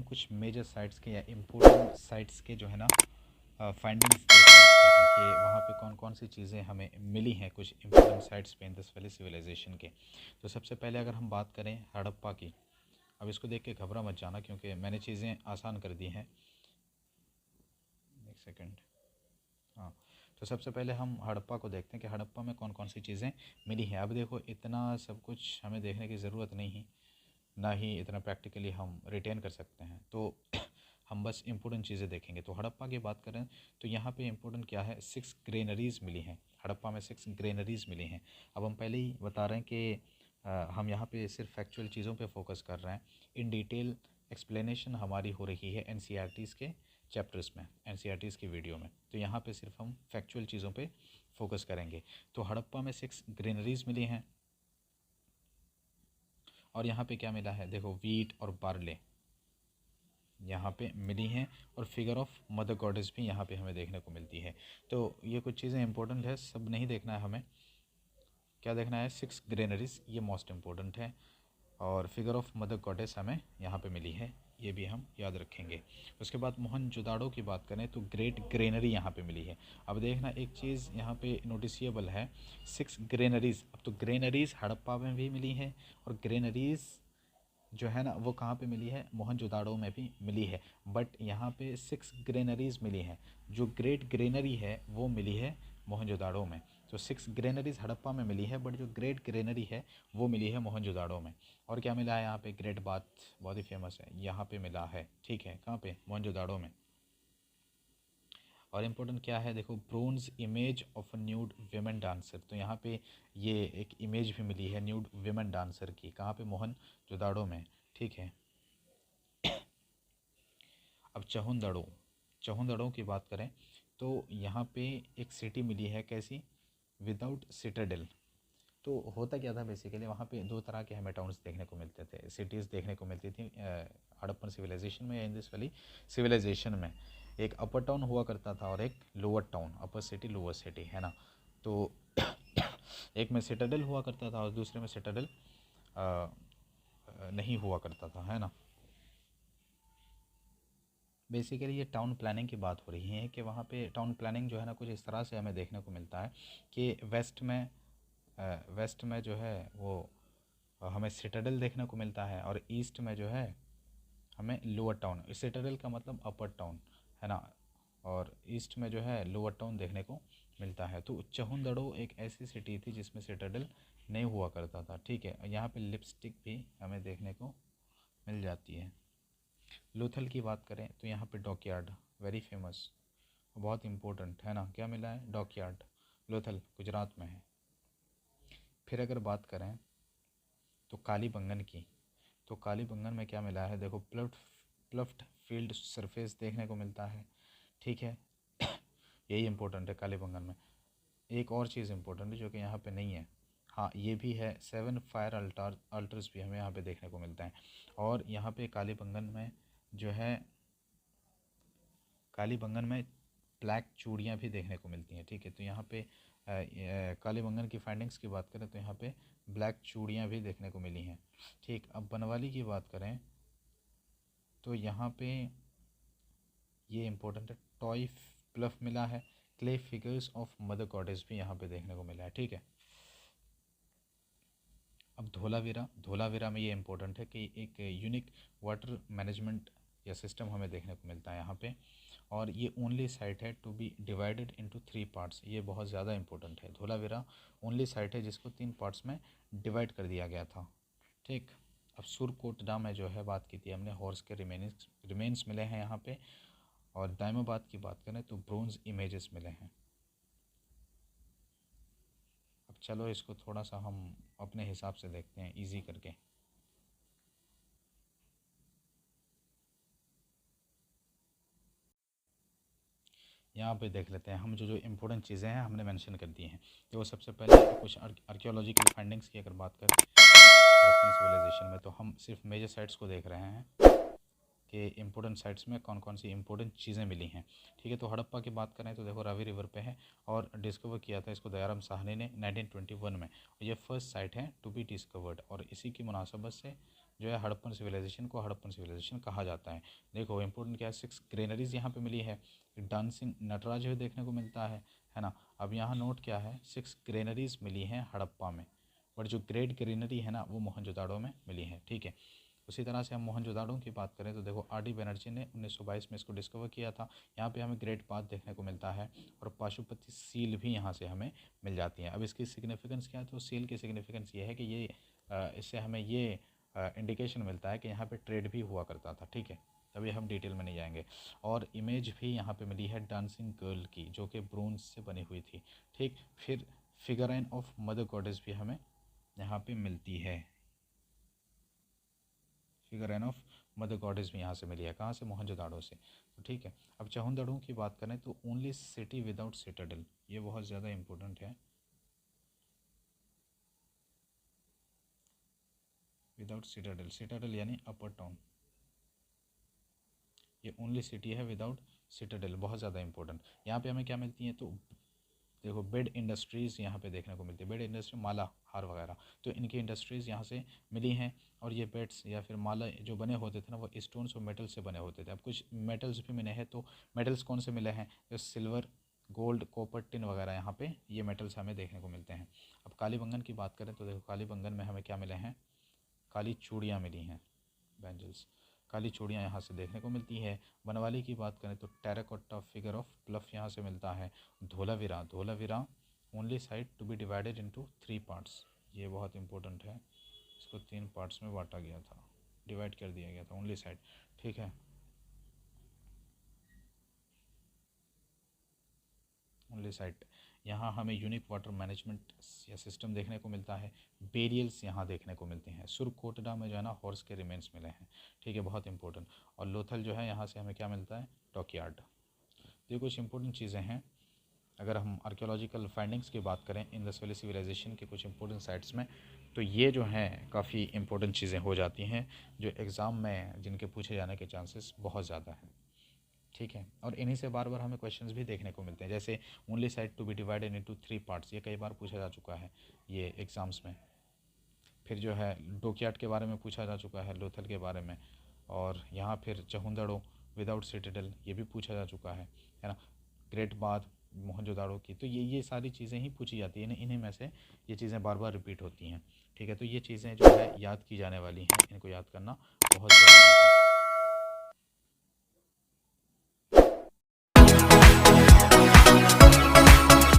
कुछ major sites के या इम्पोर्टेंट साइट्स के जो है ना फाइंडिंग्स देख लेते हैं कि वहाँ पे कौन कौन सी चीज़ें हमें मिली हैं कुछ इम्पोर्टेंट साइट्स पे इंडस वैली सिविलाइजेशन के। तो सबसे पहले अगर हम बात करें हड़प्पा की, अब इसको देख के घबरा मत जाना क्योंकि मैंने चीज़ें आसान कर दी हैं। एक सेकेंड। हाँ, तो सबसे पहले हम हड़प्पा को देखते हैं कि हड़प्पा में कौन कौन सी चीज़ें मिली हैं। अब देखो इतना सब कुछ हमें देखने की ज़रूरत नहीं है, ना ही इतना प्रैक्टिकली हम रिटेन कर सकते हैं, तो हम बस इम्पोर्टेंट चीज़ें देखेंगे। तो हड़प्पा की बात करें तो यहाँ पे इम्पोर्टेंट क्या है, 6 ग्रेनरीज़ मिली हैं हड़प्पा में, 6 ग्रेनरीज़ मिली हैं। अब हम पहले ही बता रहे हैं कि हम यहाँ पे सिर्फ फैक्चुअल चीज़ों पे फोकस कर रहे हैं। इन डिटेल एक्सप्लेनेशन हमारी हो रही है एनसीईआरटीज़ के चैप्टर्स में, एनसीईआरटीज़ की वीडियो में। तो यहाँ पे सिर्फ हम फैक्चुअल चीज़ों पे फोकस करेंगे। तो हड़प्पा में 6 ग्रेनरीज़ मिली हैं और यहाँ पे क्या मिला है, देखो वीट और बार्ले यहाँ पे मिली हैं और फिगर ऑफ मदर गॉडेस भी यहाँ पे हमें देखने को मिलती है। तो ये कुछ चीज़ें इंपॉर्टेंट है, सब नहीं देखना है हमें। क्या देखना है, 6 ग्रेनरीज ये मोस्ट इम्पोर्टेंट है और फिगर ऑफ मदर गॉडेस हमें यहाँ पे मिली है, ये भी हम याद रखेंगे। उसके बाद मोहनजोदाड़ो की बात करें तो ग्रेट ग्रेनरी यहाँ पे मिली है। अब देखना एक चीज़ यहाँ पे नोटिसिएबल है, 6 ग्रेनरीज। अब तो ग्रेनरीज हड़प्पा में भी मिली है और ग्रेनरीज जो है ना वो कहाँ पे मिली है, मोहनजोदाड़ो में भी मिली है। बट यहाँ पे 6 ग्रेनरीज मिली हैं, जो ग्रेट ग्रेनरी है वो मिली है मोहनजोदाड़ो में। तो 6 ग्रेनरीज हड़प्पा में मिली है बट जो ग्रेट ग्रेनरी है वो मिली है मोहनजोदाड़ो में। और क्या मिला है यहाँ पे, ग्रेट बाथ बहुत ही फेमस है, यहाँ पे मिला है, ठीक है, कहाँ पे, मोहनजोदाड़ो में। और इम्पोर्टेंट क्या है, देखो bronze image of a nude women dancer. तो यहाँ पे ये एक इमेज भी मिली है न्यूड वेमेन डांसर की, कहाँ पे, मोहनजोदाड़ो में, ठीक है। अब चहुंदड़ों की बात करें तो यहाँ पे एक सिटी मिली है, कैसी, विदाउट सिटाडेल। तो होता क्या था बेसिकली, वहाँ पे दो तरह के हमें टाउन्स देखने को मिलते थे, सिटीज़ देखने को मिलती थी हड़प्पन सिविलाइजेशन में या इंडस वैली सिविलाइजेशन में। एक अपर टाउन हुआ करता था और एक लोअर टाउन, अपर सिटी लोअर सिटी, है ना। तो एक में सिटाडेल हुआ करता था और दूसरे में सिटाडेल नहीं हुआ करता था, है ना। बेसिकली ये टाउन प्लानिंग की बात हो रही है कि वहाँ पे टाउन प्लानिंग जो है ना कुछ इस तरह से हमें देखने को मिलता है कि वेस्ट में जो है वो हमें सिटाडेल देखने को मिलता है और ईस्ट में जो है हमें लोअर टाउन, सिटाडेल का मतलब अपर टाउन, है ना, और ईस्ट में जो है लोअर टाउन देखने को मिलता है। तो चहुंदड़ो एक ऐसी सिटी थी जिसमें सिटाडेल नहीं हुआ करता था, ठीक है। यहाँ पे लिपस्टिक भी हमें देखने को मिल जाती है। लोथल की बात करें तो यहाँ पे डॉकयार्ड वेरी फेमस, बहुत इम्पोर्टेंट, है ना। क्या मिला है, डॉकयार्ड, लोथल गुजरात में है। फिर अगर बात करें तो कालीबंगन की, तो कालीबंगन में क्या मिला है, देखो प्लफ्ड फील्ड सरफेस देखने को मिलता है, ठीक है। यही इम्पोर्टेंट है कालीबंगन में। एक और चीज़ इम्पोर्टेंट है जो कि यहाँ पे नहीं है, हाँ ये भी है, 7 फायर अल्टर्स भी हमें यहाँ पे देखने को मिलता है। और यहाँ पे कालीबंगन में जो है, कालीबंगन में ब्लैक चूड़ियाँ भी देखने को मिलती हैं, ठीक है। तो यहाँ पे कालीबंगन की फाइंडिंग्स की बात करें तो यहाँ पे ब्लैक चूड़ियाँ भी देखने को मिली हैं, ठीक। अब बनवाली की बात करें तो यहाँ पे ये इम्पोर्टेंट है, टॉय प्लफ मिला है, clay figures of mother goddess भी यहाँ पे देखने को मिला है, ठीक है। अब धोलावीरा में ये इम्पोर्टेंट है कि एक यूनिक वाटर मैनेजमेंट या सिस्टम हमें देखने को मिलता है यहाँ पे। और ये ओनली साइट है to be divided into 3 parts, ये बहुत ज़्यादा इंपॉर्टेंट है। धोलावीरा ओनली साइट है जिसको 3 पार्ट्स में डिवाइड कर दिया गया था, ठीक। अब सुरकोटडा में जो है बात की थी हमने, हॉर्स के रिमेन्स मिले हैं यहाँ पे। और दायमाबाद की बात करें तो ब्रोंज इमेजेस मिले हैं। अब चलो इसको थोड़ा सा हम अपने हिसाब से देखते हैं, इजी करके। यहाँ पे देख लेते हैं हम, जो जो इम्पोर्टेंट चीज़ें हैं हमने मेंशन कर दी हैं। तो सबसे पहले कुछ आर्कियोलॉजिकल फाइंडिंग्स की अगर बात करें हड़प्पन सिविलाइजेशन में, तो हम सिर्फ मेजर साइट्स को देख रहे हैं कि इम्पोर्टेंट साइट्स में कौन कौन सी इम्पोर्टेंट चीज़ें मिली हैं, ठीक है। तो हड़प्पा की बात करें तो देखो रावी रिवर पे है और डिस्कवर किया था इसको दयाराम साहनी ने 1921 में। ये फर्स्ट साइट है टू बी डिस्कवर्ड और इसी की मुनासबत से जो है हड़प्पन सिविलाइजेशन को हड़प्पन सिविलाइजेशन कहा जाता है। देखो इंपॉर्टेंट क्या है, 6 ग्रेनरीज यहाँ पे मिली है, डांसिंग नटराज है देखने को मिलता है ना। अब यहाँ नोट क्या है, 6 ग्रेनरीज मिली हैं हड़प्पा में, बट जो ग्रेट ग्रेनरी है ना वो मोहनजोदाड़ो में मिली है, ठीक है। उसी तरह से हम मोहनजोदाड़ो की बात करें तो देखो आर डी बनर्जी ने 1922 में इसको डिस्कवर किया था। यहाँ पे हमें ग्रेट पाथ देखने को मिलता है और पाशुपति सील भी यहाँ से हमें मिल जाती है। अब इसकी सिग्निफिकेंस क्या है, तो सील की सिग्निफिकेंस ये है कि ये इससे हमें ये इंडिकेशन मिलता है कि यहाँ पे ट्रेड भी हुआ करता था, ठीक है। अभी हम डिटेल में नहीं जाएंगे। और इमेज भी यहाँ पे मिली है डांसिंग गर्ल की, जो कि ब्रोंज से बनी हुई थी, ठीक। फिर फिगराइन ऑफ मदर गॉडेस भी हमें यहाँ पे मिलती है, फिगराइन ऑफ मदर गॉडेस भी यहाँ से मिली है, कहाँ से, मोहनजोदाड़ो से, तो ठीक है। अब चहुंदड़ों की बात करें तो ओनली सिटी विदाउट सिटाडेल, ये बहुत ज़्यादा इंपॉर्टेंट है, विदाउट सिटाडेल, सिटाडेल यानी अपर टाउन, ये ओनली सिटी है विदाउट सिटाडेल, बहुत ज़्यादा इंपॉर्टेंट। यहाँ पे हमें क्या मिलती है, तो देखो बेड इंडस्ट्रीज़ यहाँ पे देखने को मिलती है, बेड इंडस्ट्री माला हार वगैरह, तो इनकी इंडस्ट्रीज़ यहाँ से मिली हैं। और ये बेड्स या फिर माला जो बने होते थे ना वो स्टोन्स और मेटल से बने होते थे। अब कुछ मेटल्स भी मिले हैं, तो मेटल्स कौन से मिले हैं, जो सिल्वर, गोल्ड, कॉपर, टिन वगैरह, यहाँ पे ये मेटल्स हमें देखने को मिलते हैं। अब कालीबंगन की बात करें तो देखो कालीबंगन में हमें क्या मिले हैं, काली चूड़ियाँ मिली हैं, बैंजल्स, काली चूड़ियाँ यहाँ से देखने को मिलती है। बनवाली की बात करें तो टेराकोटा फिगर ऑफ प्लफ यहाँ से मिलता है। Dholavira, Dholavira only site to be divided into 3 parts, ये बहुत इंपॉर्टेंट है, इसको 3 पार्ट्स में बांटा गया था, डिवाइड कर दिया गया था, ओनली साइट, ठीक है, ओनली साइट। यहाँ हमें यूनिक वाटर मैनेजमेंट या सिस्टम देखने को मिलता है। बेरियल्स यहाँ देखने को मिलते हैं। सुरकोटडा में जो है ना हॉर्स के रिमेन्स मिले हैं, ठीक है, बहुत इंपॉर्टेंट। और लोथल जो है यहाँ से हमें क्या मिलता है, डॉकयार्ड। तो ये कुछ इंपॉर्टेंट चीज़ें हैं। अगर हम आर्कियोलॉजिकल फाइंडिंग्स की बात करें इंडस वैली सिविलाइजेशन के कुछ इंपॉर्टेंट साइट्स में, तो ये जो हैं काफ़ी इंपॉर्टेंट चीज़ें हो जाती हैं, जो एग्ज़ाम में जिनके पूछे जाने के चांसेस बहुत ज़्यादा हैं, ठीक है। और इन्हीं से बार बार हमें क्वेश्चंस भी देखने को मिलते हैं, जैसे only site to be divided into 3 parts, ये कई बार पूछा जा चुका है ये एग्ज़ाम्स में। फिर जो है डोकयार्ड के बारे में पूछा जा चुका है, लोथल के बारे में, और यहाँ फिर चहुंदड़ो विदाउट सिटाडेल ये भी पूछा जा चुका है ना। ग्रेट बाथ मोहनजोदाड़ो की, तो ये सारी चीज़ें ही पूछी जाती हैं, इन्हीं में से ये चीज़ें बार बार रिपीट होती हैं, ठीक है। तो ये चीज़ें जो है याद की जाने वाली हैं, इनको याद करना बहुत ज़रूरी है।